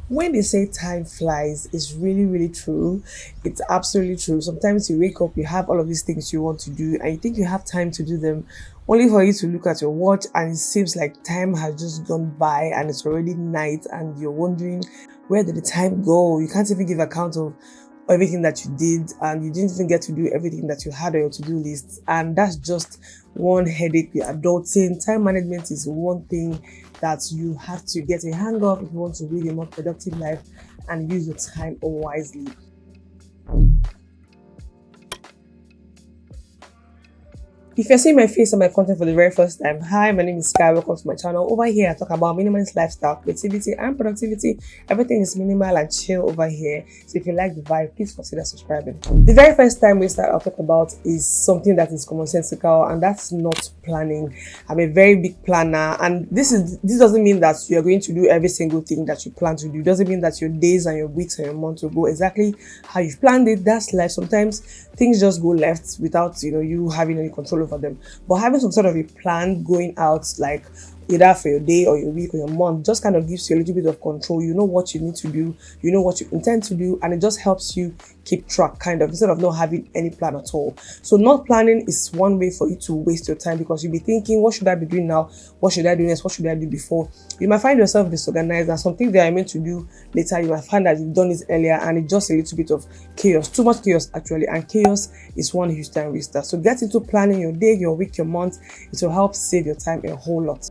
When they say time flies, it's really true. It's absolutely true. Sometimes you wake up, you have all of these things you want to do, and you think you have time to do them, only for you to look at your watch and it seems like time has just gone by and it's already night, and you're wondering where did the time go? You can't even give account of everything that you did, and you didn't even get to do everything that you had on your to-do list. And that's just one headache with adulting. Time management is one thing that you have to get a hang of if you want to live a more productive life and use your time wisely. If you're seeing my face and my content for the very first time, hi, my name is Sky. Welcome to my channel. Over here, I talk about minimalist lifestyle, creativity, and productivity. Everything is minimal and chill over here. So if you like the vibe, please consider subscribing. The very first time we start, I'll talk about is something that is commonsensical, and that's not planning. I'm a very big planner, and this doesn't mean that you're going to do every single thing that you plan to do. It doesn't mean that your days and your weeks and your months will go exactly how you've planned it. That's life. Sometimes things just go left without you having any control over them. But having some sort of a plan going out, like either for your day or your week or your month, just kind of gives you a little bit of control. You know what you need to do, you know what you intend to do, and it just helps you keep track, kind of, instead of not having any plan at all. So not planning is one way for you to waste your time, because you'll be thinking, what should I be doing now? What should I do next? What should I do before? You might find yourself disorganized, and something that I meant to do later, you might find that you've done it earlier, and it's just a little bit of chaos, too much chaos actually, and chaos is one huge time waster. So get into planning your day, your week, your month. It will help save your time a whole lot.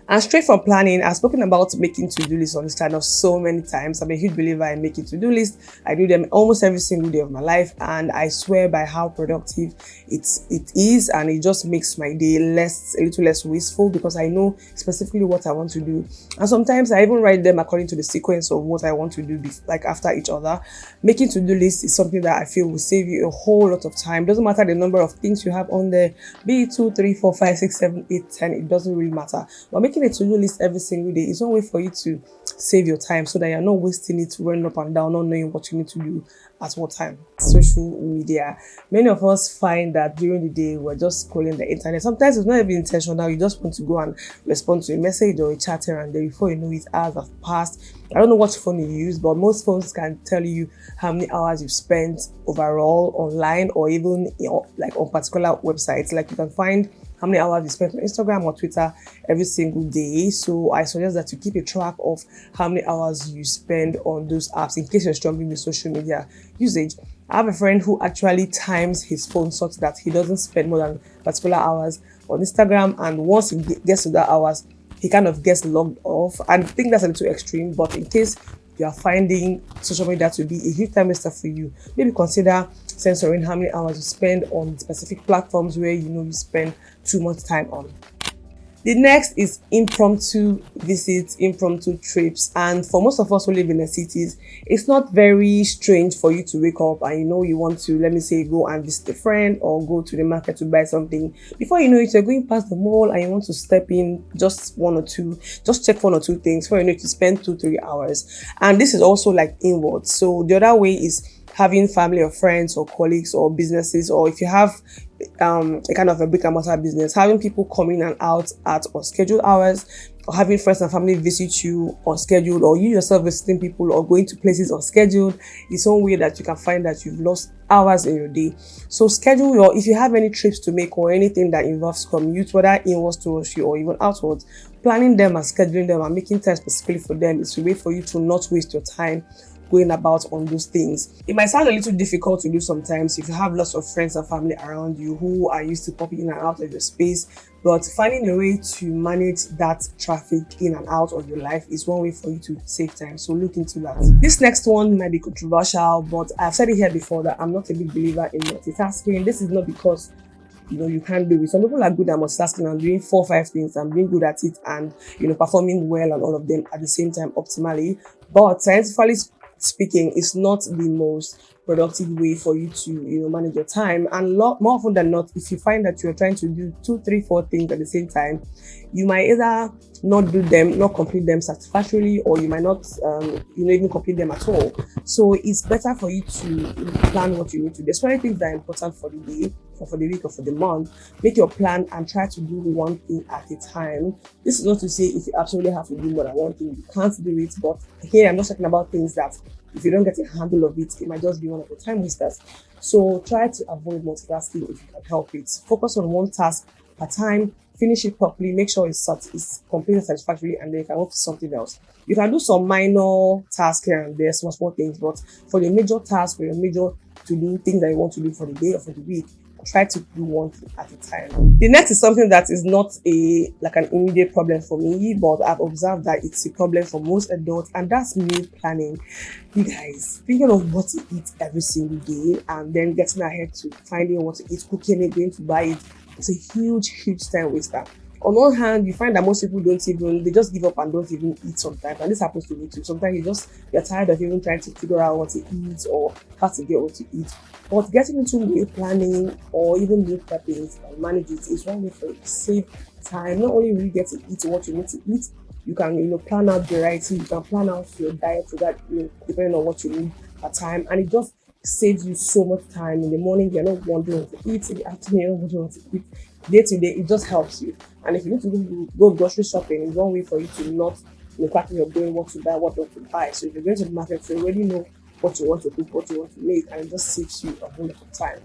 And straight from planning, I've spoken about making to-do lists on this channel so many times. I'm a huge believer in making to-do lists. I do them almost every single day of my life, and I swear by how productive it is, and it just makes my day a little less wasteful, because I know specifically what I want to do. And sometimes I even write them according to the sequence of what I want to do, like after each other. Making to-do lists is something that I feel will save you a whole lot of time. Doesn't matter the number of things you have on there, be it 2, 3, 4, 5, 6, 7, 8, 10. It doesn't really matter. But making a to-do list every single day is one way for you to save your time, so that you're not wasting it running up and down, not knowing what you need to do at what time. Social media. Many of us find that during the day we're just scrolling the internet. Sometimes it's not even intentional. You just want to go and respond to a message or a chat here and there. Before you know it, hours have passed. I don't know what phone you use, but most phones can tell you how many hours you've spent overall online, or even like on particular websites. Like you can find how many hours you spent on Instagram or Twitter every single day. So I suggest that you keep a track of how many hours you spend on those apps, in case you're struggling with social media usage. I have a friend who actually times his phone such that he doesn't spend more than particular hours on Instagram, and once he gets to that hours, he kind of gets logged off. And I think that's a little extreme, but in case you are finding social media to be a huge time waster for you, maybe consider censoring how many hours you spend on specific platforms where you spend too much time on. The next is impromptu visits, impromptu trips. And for most of us who live in the cities, it's not very strange for you to wake up and you want to, let me say, go and visit a friend or go to the market to buy something. Before you know it, you're going past the mall and you want to step in just check one or two things. Before you know it, you spend 2-3 hours. And this is also like inwards. So the other way is having family or friends or colleagues or businesses, or if you have a kind of a brick and mortar business, having people come in and out at unscheduled hours, or having friends and family visit you unscheduled, or you yourself visiting people or going to places unscheduled, is one way that you can find that you've lost hours in your day. So if you have any trips to make or anything that involves commute, whether inwards towards you or even outwards, planning them and scheduling them and making time specifically for them is a way for you to not waste your time going about on those things. It might sound a little difficult to do sometimes if you have lots of friends and family around you who are used to popping in and out of your space, but finding a way to manage that traffic in and out of your life is one way for you to save time. So look into that. This next one might be controversial, but I've said it here before that I'm not a big believer in multitasking. This is not because you can't do it. Some people are good at multitasking and doing 4 or 5 things and being good at it and performing well and all of them at the same time optimally. But scientifically speaking, it's not the most productive way for you to manage your time. And more often than not, if you find that you're trying to do 2, 3, 4 things at the same time, you might either not do them, not complete them satisfactorily, or you might not even complete them at all. So it's better for you to plan what you need to do, especially things that are important for the day. or for the week or for the month. Make your plan and try to do one thing at a time. This is not to say if you absolutely have to do more than one thing, you can't do it. But here I'm just talking about things that if you don't get a handle of it, it might just be one of the time wasters. So try to avoid multitasking if you can help it. Focus on one task per time, finish it properly, make sure it's completed satisfactorily, and then you can move to something else. You can do some minor tasks here and there, small things, but for the major task, for your major to do things that you want to do for the day or for the week, try to do one thing at a time. The next is something that is not an immediate problem for me, but I've observed that it's a problem for most adults, and that's meal planning. You guys, thinking of what to eat every single day and then getting ahead to finding what to eat, cooking it, going to buy it, it's a huge time waster. On one hand, you find that most people they just give up and don't even eat sometimes. And this happens to me too. Sometimes you're tired of even trying to figure out what to eat or how to get what to eat. But getting into meal planning or even meal prepping and manage it is one way for you to save time. Not only will you get to eat what you need to eat, you can plan out variety, you can plan out your diet so that depending on what you need at time, and it just saves you so much time. In the morning, you're not wondering what to eat. In the afternoon, you're not wondering what to eat. Day to day, it just helps you. And if you need to go grocery shopping, it's one way for you to not practice your brain what to buy, what not to buy. So if you're going to the market, you already know what you want to cook, what you want to make, and it just saves you a whole lot of time.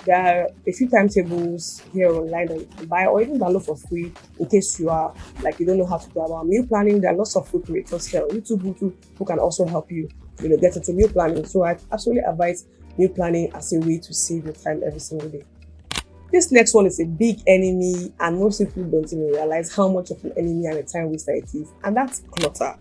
There are a few timetables here online that you can buy or even download for free in case you are you don't know how to go about meal planning. There are lots of food creators here on YouTube who can also help you get into meal planning. So I absolutely advise meal planning as a way to save your time every single day. This next one is a big enemy, and most people don't even realize how much of an enemy and a time waster it is, and that's clutter.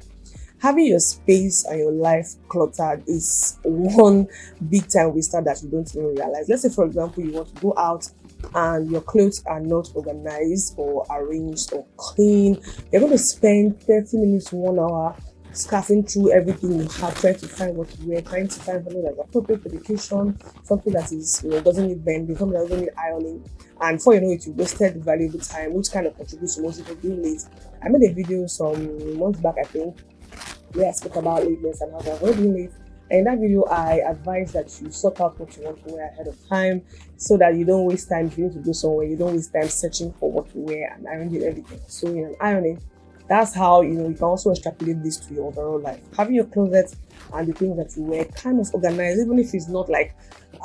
Having your space and your life cluttered is one big time waster that you don't even realize. Let's say, for example, you want to go out and your clothes are not organized or arranged or clean. You're going to spend 30 minutes to 1 hour scarfing through everything you have, trying to find what to wear, trying to find something that's appropriate for the occasion, something that is doesn't need bending, something that doesn't need ironing, and before you know it, you wasted valuable time, which kind of contributes to most people being late. I made a video some months back, I think, where I spoke about lateness and how to avoid being late. And in that video, I advise that you sort out what you want to wear ahead of time so that you don't waste time. If you need to go somewhere, you don't waste time searching for what to wear and arranging everything, sewing and ironing. That's how you can also extrapolate this to your overall life. Having your closet and the things that you wear kind of organized, even if it's not like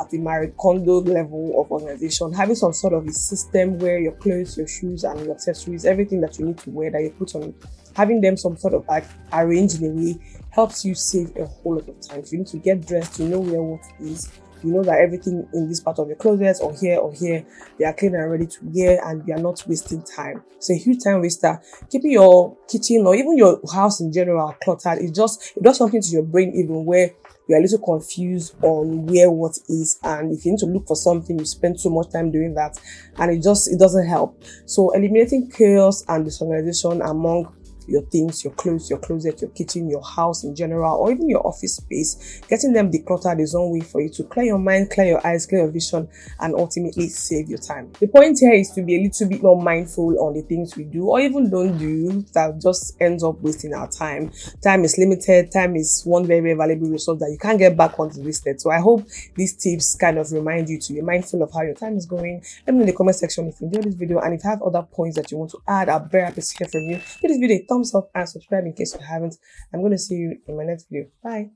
at the Marie Kondo level of organization, having some sort of a system where your clothes, your shoes, and your accessories, everything that you need to wear that you put on, having them some sort of arranged in a way helps you save a whole lot of time. If you need to get dressed, you know where what is. You know that everything in this part of your closet or here, they are clean and ready to wear, and you are not wasting time. It's a huge time waster. Keeping your kitchen or even your house in general cluttered, it does something to your brain even where you're a little confused on where what is, and if you need to look for something, you spend so much time doing that, and it doesn't help. So eliminating chaos and disorganization among your things, your clothes, your closet, your kitchen, your house in general, or even your office space, getting them decluttered is one way for you to clear your mind, clear your eyes, clear your vision, and ultimately save your time. The point here is to be a little bit more mindful on the things we do or even don't do that just ends up wasting our time. Time is limited. Time is one very, very valuable resource that you can't get back once it's wasted. So I hope these tips kind of remind you to be mindful of how your time is going. Let me know in the comment section if you enjoyed this video, and if you have other points that you want to add, I'm very happy to hear from you. Give this video a thumbs up and subscribe in case you haven't. I'm going to see you in my next video. Bye.